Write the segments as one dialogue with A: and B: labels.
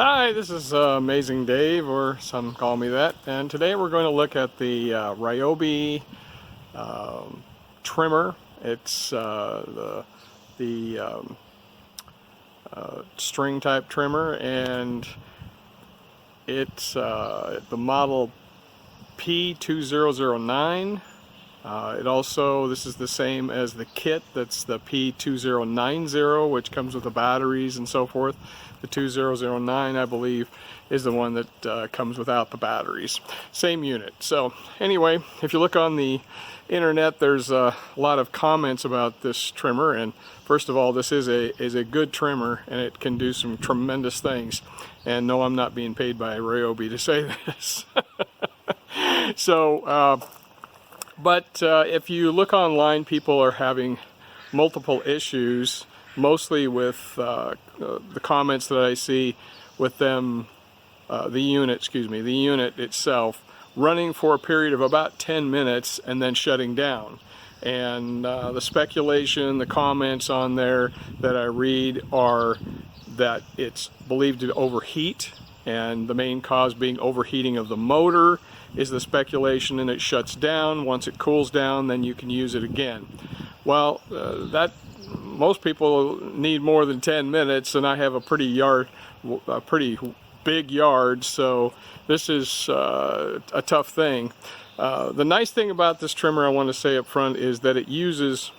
A: Hi, this is Amazing Dave, or some call me that, and today we're going to look at the Ryobi trimmer. It's the string type trimmer, and it's the model P2009. This is the same as the kit. That's the P2090, which comes with the batteries and so forth. The 2009, I believe, is the one that comes without the batteries. Same unit. So anyway, if you look on the internet, there's a lot of comments about this trimmer. And first of all, this is a good trimmer, and it can do some tremendous things. And no, I'm not being paid by Ryobi to say this. So, but if you look online, people are having multiple issues, mostly with the comments that I see with them, the unit itself, running for a period of about 10 minutes and then shutting down. And the speculation, the comments on there that I read are that it's believed to overheat, and the main cause being overheating of the motor is the speculation, and it shuts down. Once it cools down, then you can use it again. Well, most people need more than 10 minutes, and I have a pretty big yard, so this is a tough thing. The nice thing about this trimmer, I want to say up front, is that it uses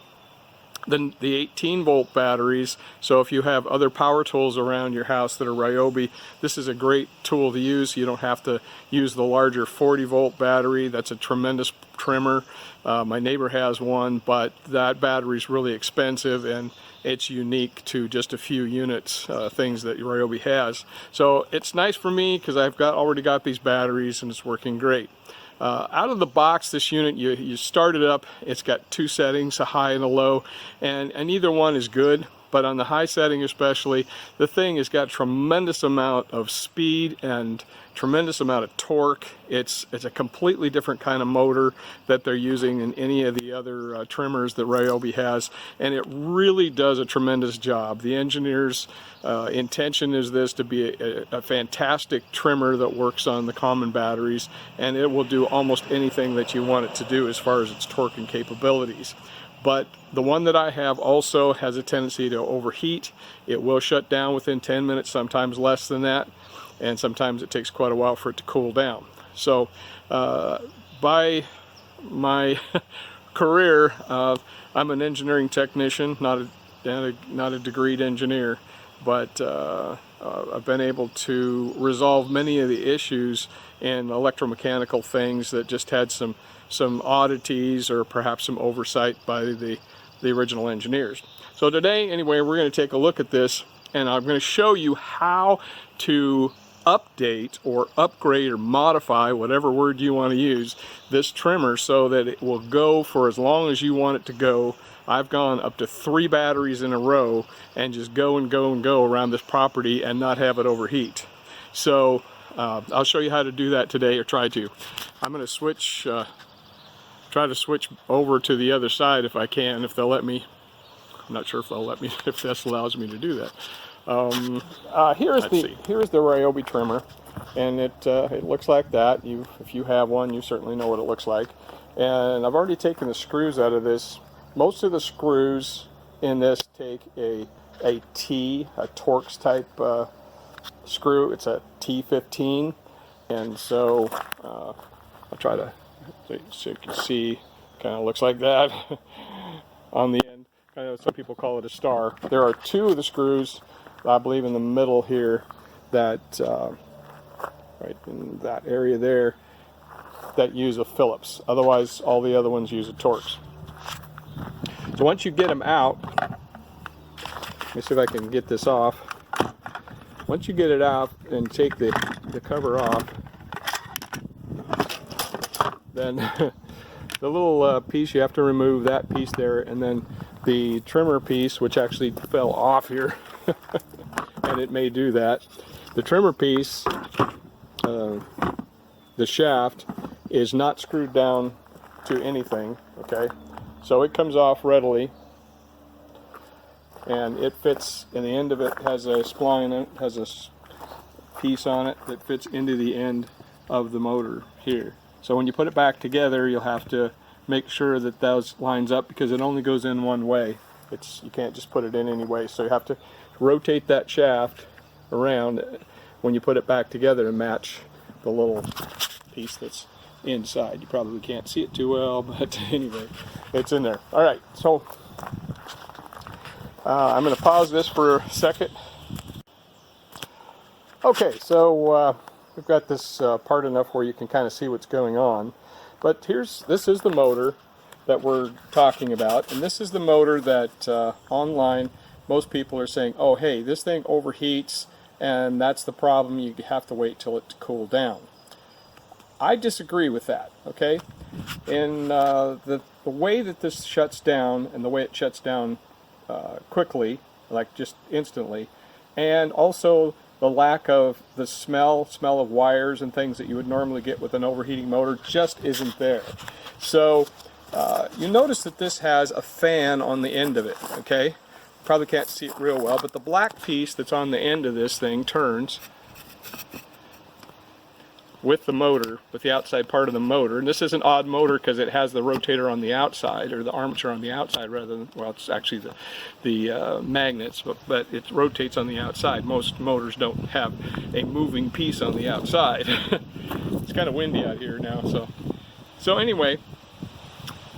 A: the 18-volt batteries. So if you have other power tools around your house that are Ryobi, this is a great tool to use. You don't have to use the larger 40-volt battery. That's a tremendous trimmer. My neighbor has one, but that battery is really expensive, and it's unique to just a few units, things that Ryobi has. So it's nice for me because I've already got these batteries, and it's working great. Out of the box, this unit, you start it up, it's got two settings, a high and a low, and either one is good, but on the high setting especially, the thing has got tremendous amount of speed and tremendous amount of torque. It's a completely different kind of motor that they're using in any of the other trimmers that Ryobi has, and it really does a tremendous job. The engineer's intention is this to be a fantastic trimmer that works on the common batteries, and it will do almost anything that you want it to do as far as its torque and capabilities. But the one that I have also has a tendency to overheat. It will shut down within 10 minutes, sometimes less than that, and sometimes it takes quite a while for it to cool down. So by my career, I'm an engineering technician, not a degreed engineer, but I've been able to resolve many of the issues in electromechanical things that just had some oddities or perhaps some oversight by the original engineers. So today, anyway, we're going to take a look at this, and I'm going to show you how to update or upgrade or modify, whatever word you want to use, this trimmer so that it will go for as long as you want it to go. I've gone up to 3 batteries in a row and just go and go and go around this property and not have it overheat. So I'll show you how to do that today, or try to. I'm going to try to switch over to the other side if I can, if they'll let me. I'm not sure if they'll let me, if this allows me to do that. Here's the Ryobi trimmer, and it looks like that. If you have one, you certainly know what it looks like. And I've already taken the screws out of this. Most of the screws in this take a Torx type screw. It's a T15, and so I'll try to, so you can see, kind of looks like that on the end. Kind of, some people call it a star. There are 2 of the screws, I believe, in the middle here, that right in that area there, that use a Phillips. Otherwise, all the other ones use a Torx. So once you get them out, let me see if I can get this off. Once you get it out and take the cover off, then the little piece, you have to remove that piece there, and then the trimmer piece, which actually fell off here, and it may do that. The trimmer piece, the shaft, is not screwed down to anything, okay? So it comes off readily, and it fits, and the end of it has a spline, it has a piece on it that fits into the end of the motor here. So when you put it back together, you'll have to make sure that those lines up, because it only goes in one way. You can't just put it in any way. So you have to rotate that shaft around when you put it back together to match the little piece that's inside. You probably can't see it too well, but anyway, it's in there. All right, so I'm going to pause this for a second. Okay, so we've got this part enough where you can kind of see what's going on. But this is the motor that we're talking about, and this is the motor that online most people are saying, oh hey, this thing overheats and that's the problem, you have to wait till it to cool down. I disagree with that, okay? And the way that this shuts down, and the way it shuts down quickly, like just instantly, and also the lack of the smell of wires and things that you would normally get with an overheating motor just isn't there. So you notice that this has a fan on the end of it, okay? Probably can't see it real well, but the black piece that's on the end of this thing turns with the motor, with the outside part of the motor. And this is an odd motor because it has the rotator on the outside, or the armature on the outside rather than, well, it's actually the magnets, but it rotates on the outside. Most motors don't have a moving piece on the outside. It's kind of windy out here now, so anyway,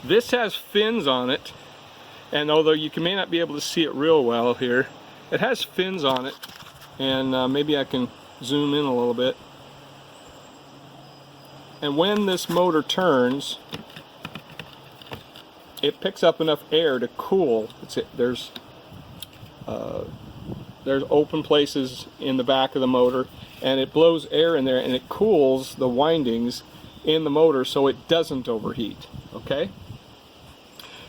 A: this has fins on it, and although you may not be able to see it real well here, it has fins on it, and maybe I can zoom in a little bit. And when this motor turns, it picks up enough air to cool. There's open places in the back of the motor, and it blows air in there, and it cools the windings in the motor so it doesn't overheat, okay?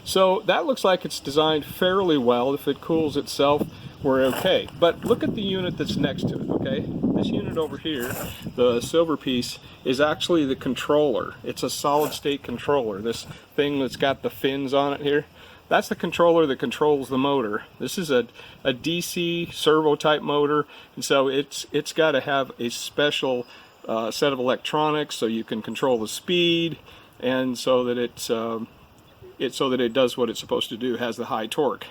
A: So that looks like it's designed fairly well. If it cools itself, we're okay. But look at the unit that's next to it, okay? This unit over here, the silver piece, is actually the controller. It's a solid state controller. This thing that's got the fins on it here, that's the controller that controls the motor. This is a DC servo type motor, and so it's got to have a special set of electronics so you can control the speed, and so that it does what it's supposed to do, has the high torque.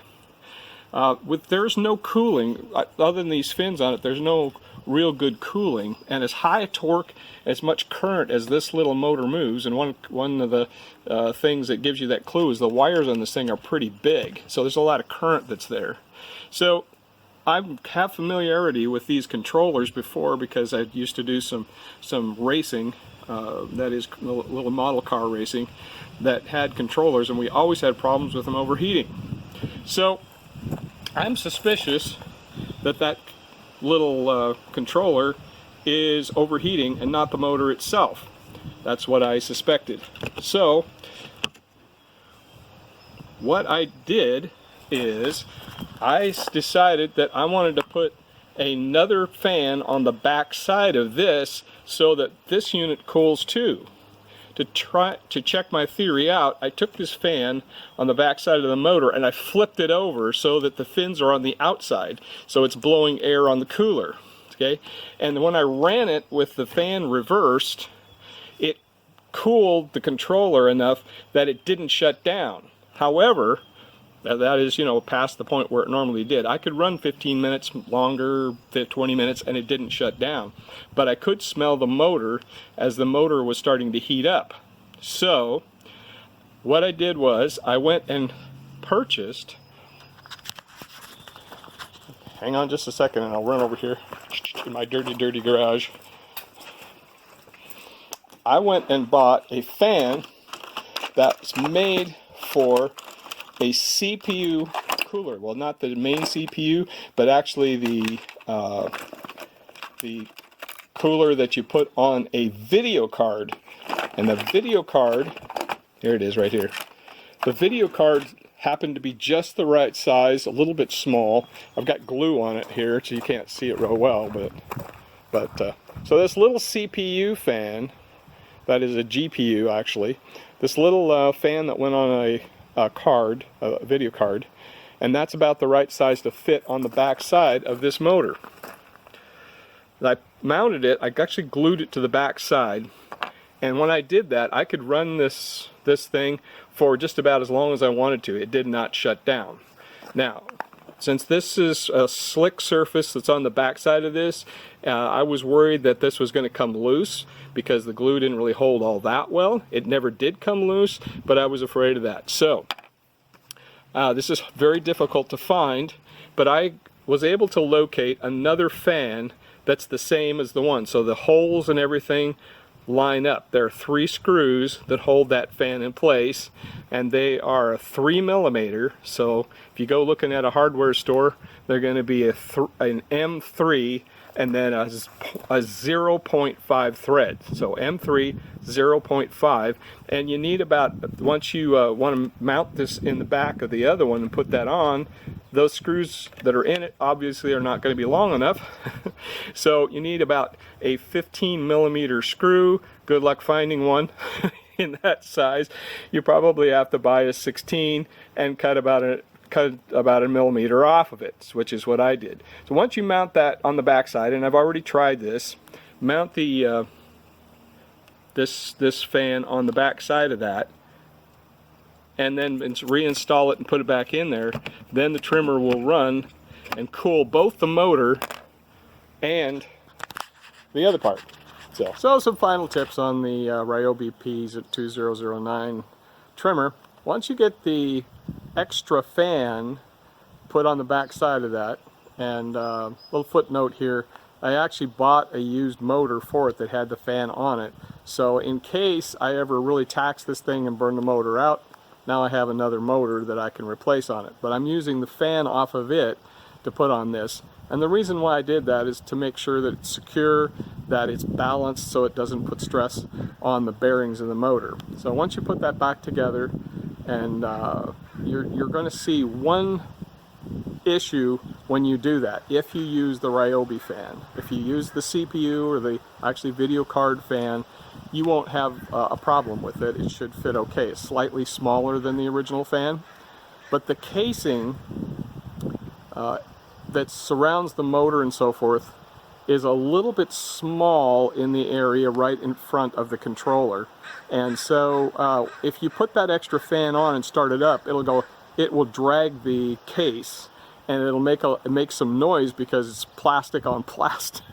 A: There's no cooling other than these fins on it. There's no real good cooling, and as high a torque, as much current as this little motor moves, and one of the things that gives you that clue is the wires on this thing are pretty big, so there's a lot of current that's there. So I have familiarity with these controllers before because I used to do some racing, that is little model car racing, that had controllers, and we always had problems with them overheating. So I'm suspicious that little controller is overheating and not the motor itself. That's what I suspected. So what I did is I decided that I wanted to put another fan on the back side of this so that this unit cools too. To check my theory out, I took this fan on the back side of the motor and I flipped it over so that the fins are on the outside, so it's blowing air on the cooler. Okay, and when I ran it with the fan reversed, it cooled the controller enough that it didn't shut down. However, that is, past the point where it normally did. I could run 15 minutes longer, 20 minutes, and it didn't shut down. But I could smell the motor as the motor was starting to heat up. So what I did was I went and purchased, hang on just a second and I'll run over here in my dirty garage. I went and bought a fan that's made for a CPU cooler. Well, not the main CPU, but actually the cooler that you put on a video card. And the video card, here it is right here. The video card happened to be just the right size, a little bit small. I've got glue on it here, so you can't see it real well, but so this little CPU fan, that is a GPU actually, this little fan that went on a video card, and that's about the right size to fit on the back side of this motor. And I mounted it, I actually glued it to the back side. And when I did that, I could run this thing for just about as long as I wanted to. It did not shut down. Now, since this is a slick surface that's on the back side of this, I was worried that this was going to come loose because the glue didn't really hold all that well. It never did come loose, but I was afraid of that. So, this is very difficult to find, but I was able to locate another fan that's the same as the one. So the holes and everything line up. There are 3 screws that hold that fan in place, and they are a 3mm. So if you go looking at a hardware store, they're going to be an M3 and then a 0.5 thread. So M3, 0.5, and you need about, once you want to mount this in the back of the other one and put that on, those screws that are in it obviously are not going to be long enough. So you need about a 15mm screw. Good luck finding one in that size. You probably have to buy a 16 and cut about a millimeter off of it, which is what I did. So once you mount that on the back side, and I've already tried this, mount the this fan on the back side of that, and then reinstall it and put it back in there. Then the trimmer will run and cool both the motor and the other part. So some final tips on the Ryobi P2009 trimmer. Once you get the extra fan put on the back side of that, and little footnote here, I actually bought a used motor for it that had the fan on it. So in case I ever really tax this thing and burn the motor out, now I have another motor that I can replace on it. But I'm using the fan off of it to put on this. And the reason why I did that is to make sure that it's secure, that it's balanced so it doesn't put stress on the bearings of the motor. So once you put that back together, and you're going to see one issue when you do that. If you use the Ryobi fan, if you use the CPU or the actually video card fan, you won't have a problem with it. It should fit okay. It's slightly smaller than the original fan, but the casing that surrounds the motor and so forth is a little bit small in the area right in front of the controller. And so if you put that extra fan on and start it up, it will drag the case, and it'll make some noise because it's plastic on plastic.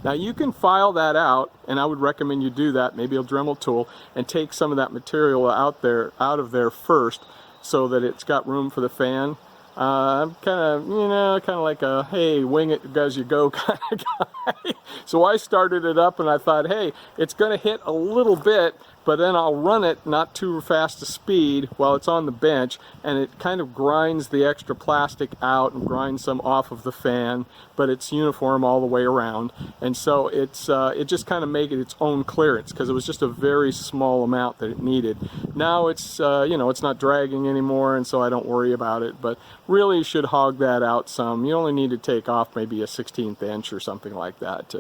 A: Now you can file that out, and I would recommend you do that, maybe a Dremel tool, and take some of that material out of there first so that it's got room for the fan. I'm kind of like a, hey, wing it as you go kind of guy. So I started it up and I thought, hey, it's going to hit a little bit, but then I'll run it not too fast a speed while it's on the bench, and it kind of grinds the extra plastic out and grinds some off of the fan, but it's uniform all the way around. And so it just kind of made it its own clearance because it was just a very small amount that it needed. Now it's it's not dragging anymore, and so I don't worry about it, but really you should hog that out some. You only need to take off maybe a 1/16 inch or something like that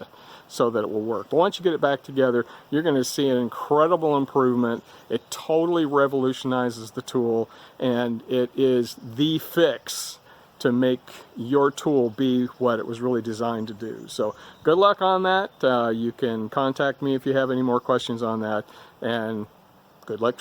A: so that it will work. But once you get it back together, you're going to see an incredible improvement. It totally revolutionizes the tool, and it is the fix to make your tool be what it was really designed to do. So good luck on that. You can contact me if you have any more questions on that, and good luck trying.